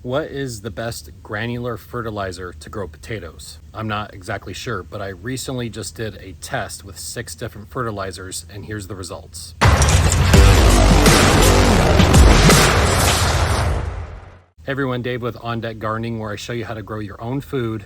What is the best granular fertilizer to grow potatoes? I'm not exactly sure, but I recently just did a test with 6 different fertilizers, and here's the results. Hey everyone, Dave with On Deck Gardening, where I show you how to grow your own food,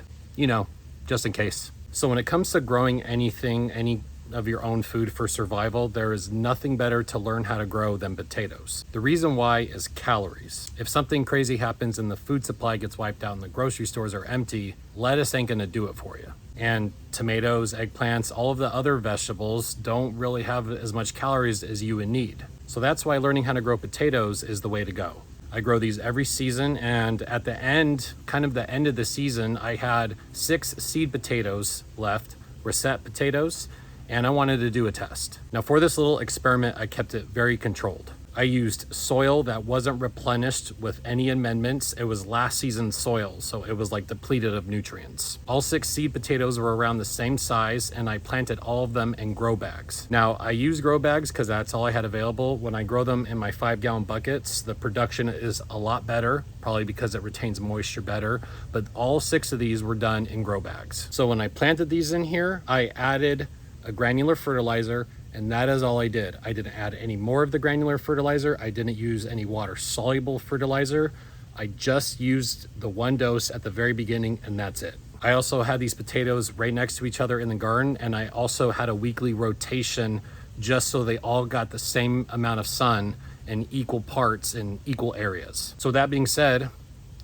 just in case. So when it comes to growing anything, any of your own food for survival, there is nothing better to learn how to grow than potatoes. The reason why is calories. If something crazy happens and the food supply gets wiped out and the grocery stores are empty, lettuce ain't gonna do it for you. And tomatoes, eggplants, all of the other vegetables don't really have as much calories as you would need. So that's why learning how to grow potatoes is the way to go. I grow these every season, and at the end, the end of the season, I had 6 seed potatoes left, russet potatoes, and I wanted to do a test. Now for this little experiment, I kept it very controlled. I used soil that wasn't replenished with any amendments. It was last season's soil, so it was like depleted of nutrients. All 6 seed potatoes were around the same size, and I planted all of them in grow bags. Now I use grow bags because that's all I had available. When I grow them in my 5-gallon buckets, the production is a lot better, probably because it retains moisture better, but all 6 of these were done in grow bags. So when I planted these in here, I added a granular fertilizer, and that is all I did. I didn't add any more of the granular fertilizer. I didn't use any water soluble fertilizer. I just used the 1 dose at the very beginning, and that's it. I also had these potatoes right next to each other in the garden, and I also had a weekly rotation just so they all got the same amount of sun in equal parts in equal areas. So that being said,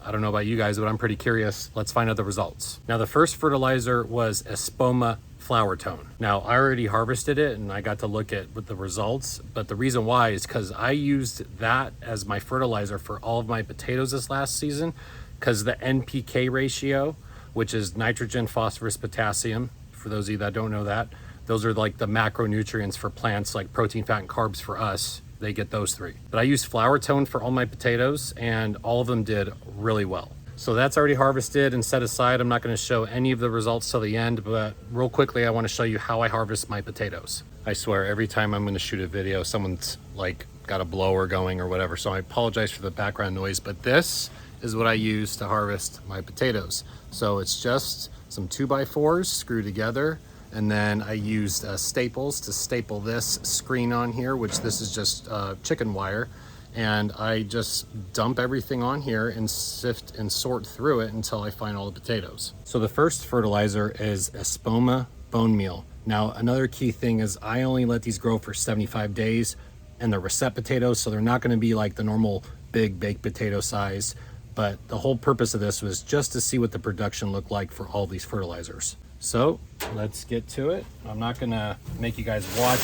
I don't know about you guys, but I'm pretty curious. Let's find out the results. Now the first fertilizer was Espoma flower tone. Now I already harvested it and I got to look at the results, but the reason why is because I used that as my fertilizer for all of my potatoes this last season, because the NPK ratio, which is nitrogen, phosphorus, potassium, for those of you that don't know that, those are like the macronutrients for plants, like protein, fat, and carbs for us. They get those 3. But I used flower tone for all my potatoes and all of them did really well. So that's already harvested and set aside. I'm not going to show any of the results till the end, but real quickly, I want to show you how I harvest my potatoes. I swear every time I'm going to shoot a video, someone's like got a blower going or whatever. So I apologize for the background noise, but this is what I use to harvest my potatoes. So it's just some 2x4s screwed together. And then I used staples to staple this screen on here, which this is just chicken wire. And I just dump everything on here and sift and sort through it until I find all the potatoes. So the first fertilizer is Espoma bone meal. Now, another key thing is I only let these grow for 75 days, and they're russet potatoes, so they're not gonna be like the normal big baked potato size. But the whole purpose of this was just to see what the production looked like for all these fertilizers. So let's get to it. I'm not gonna make you guys watch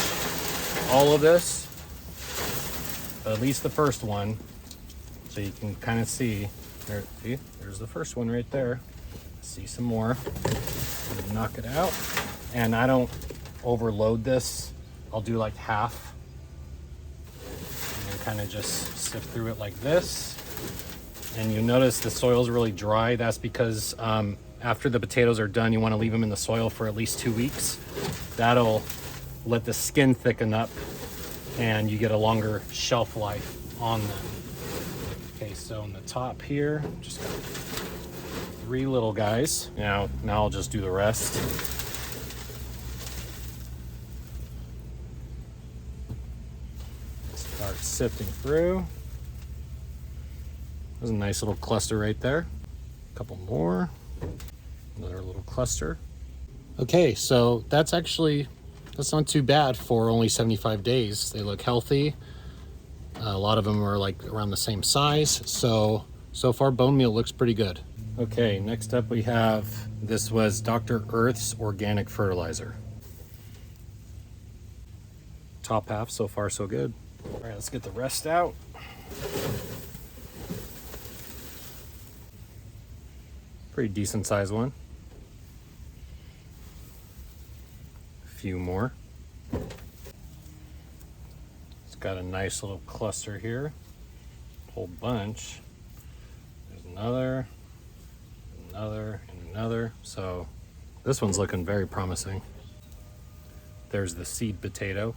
all of this, but at least the first one, so you can kind of see. There's the first one right there. See some more. Knock it out. And I don't overload this. I'll do like half. And then kind of just sift through it like this. And you'll notice the soil's really dry. That's because after the potatoes are done, you want to leave them in the soil for at least 2 weeks. That'll let the skin thicken up and you get a longer shelf life on them. Okay, so on the top here, just got 3 little guys. Now I'll just do the rest. Start sifting through. There's a nice little cluster right there. A couple more. Another little cluster. Okay, so that's not too bad for only 75 days. They look healthy. A lot of them are like around the same size. So far bone meal looks pretty good. Okay, next up we have, this was Dr. Earth's organic fertilizer. Top half, so far so good. All right, let's get the rest out. Pretty decent sized one. A few more. It's got a nice little cluster here. Whole bunch. There's another, and another. So this one's looking very promising. There's the seed potato.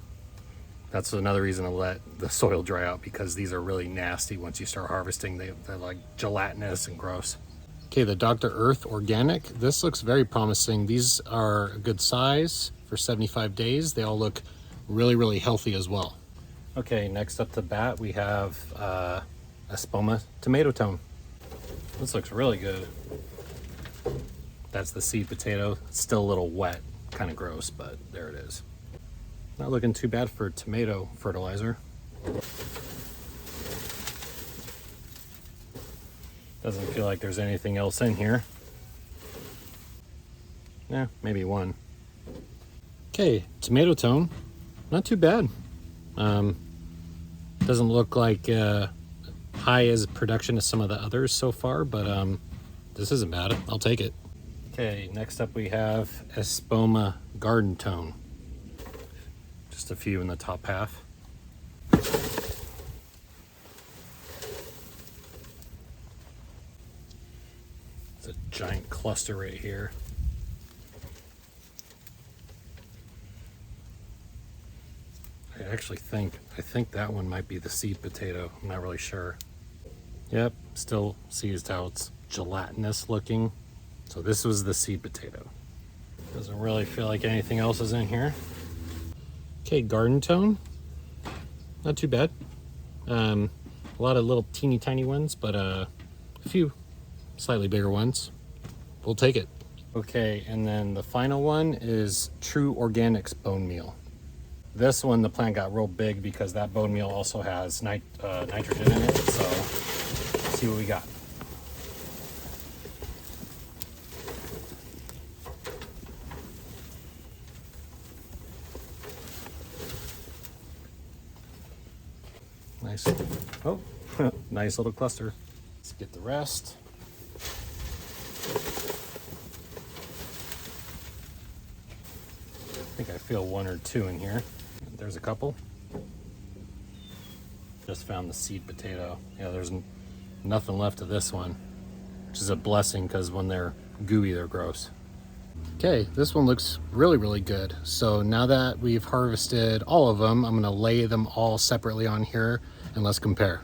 That's another reason to let the soil dry out, because these are really nasty once you start harvesting. They're like gelatinous and gross. Okay, the Dr. Earth Organic. This looks very promising. These are a good size for 75 days. They all look really, really healthy as well. Okay, next up to bat, we have Espoma tomato tone. This looks really good. That's the seed potato. It's still a little wet, kind of gross, but there it is. Not looking too bad for tomato fertilizer. Doesn't feel like there's anything else in here. Yeah, maybe one. Okay, tomato tone. Not too bad. Doesn't look like high as production as some of the others so far, but this isn't bad. I'll take it. Okay, next up we have Espoma garden tone. Just a few in the top half. It's a giant cluster right here. I think that one might be the seed potato. I'm not really sure. Yep, still sees how it's gelatinous looking. So this was the seed potato. Doesn't really feel like anything else is in here. Okay, garden tone. Not too bad. A lot of little teeny tiny ones, but a few slightly bigger ones. We'll take it. Okay, and then the final one is True Organics bone meal. This one, the plant got real big because that bone meal also has nitrogen in it. So let's see what we got. Nice. Oh, nice little cluster. Let's get the rest. I think I feel one or two in here. There's a couple. Just found the seed potato. Yeah, there's nothing left of this one, which is a blessing because when they're gooey, they're gross. Okay, this one looks really, really good. So now that we've harvested all of them, I'm gonna lay them all separately on here and let's compare.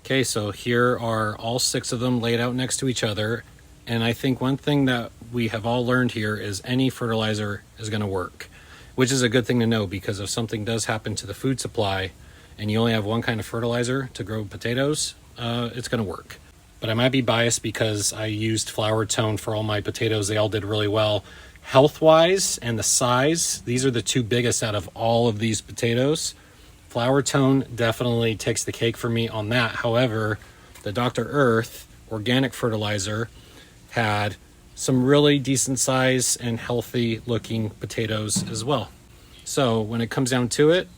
Okay, so here are all 6 of them laid out next to each other. And I think one thing that we have all learned here is any fertilizer is gonna work, which is a good thing to know, because if something does happen to the food supply and you only have one kind of fertilizer to grow potatoes, it's gonna work. But I might be biased because I used flower tone for all my potatoes. They all did really well. Health-wise and the size, these are the 2 biggest out of all of these potatoes. Flower tone definitely takes the cake for me on that. However, the Dr. Earth organic fertilizer had some really decent size and healthy looking potatoes as well. So when it comes down to it,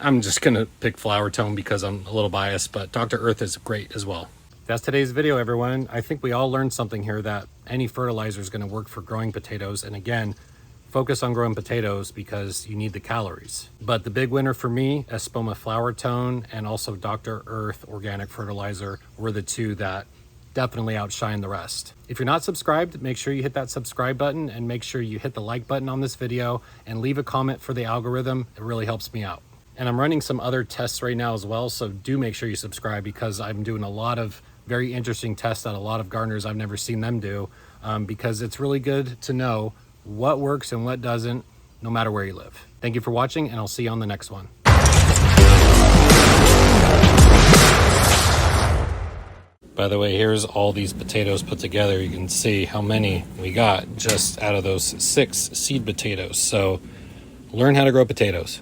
I'm just gonna pick flower tone because I'm a little biased, but Dr. Earth is great as well. That's today's video, everyone. I think we all learned something here, that any fertilizer is gonna work for growing potatoes. And again, focus on growing potatoes because you need the calories. But the big winner for me, Espoma flower tone and also Dr. Earth organic fertilizer, were the 2 that definitely outshine the rest. If you're not subscribed, make sure you hit that subscribe button and make sure you hit the like button on this video and leave a comment for the algorithm. It really helps me out. And I'm running some other tests right now as well, so do make sure you subscribe because I'm doing a lot of very interesting tests that a lot of gardeners I've never seen them do, because it's really good to know what works and what doesn't, no matter where you live. Thank you for watching, and I'll see you on the next one. By the way, here's all these potatoes put together. You can see how many we got just out of those 6 seed potatoes. So learn how to grow potatoes.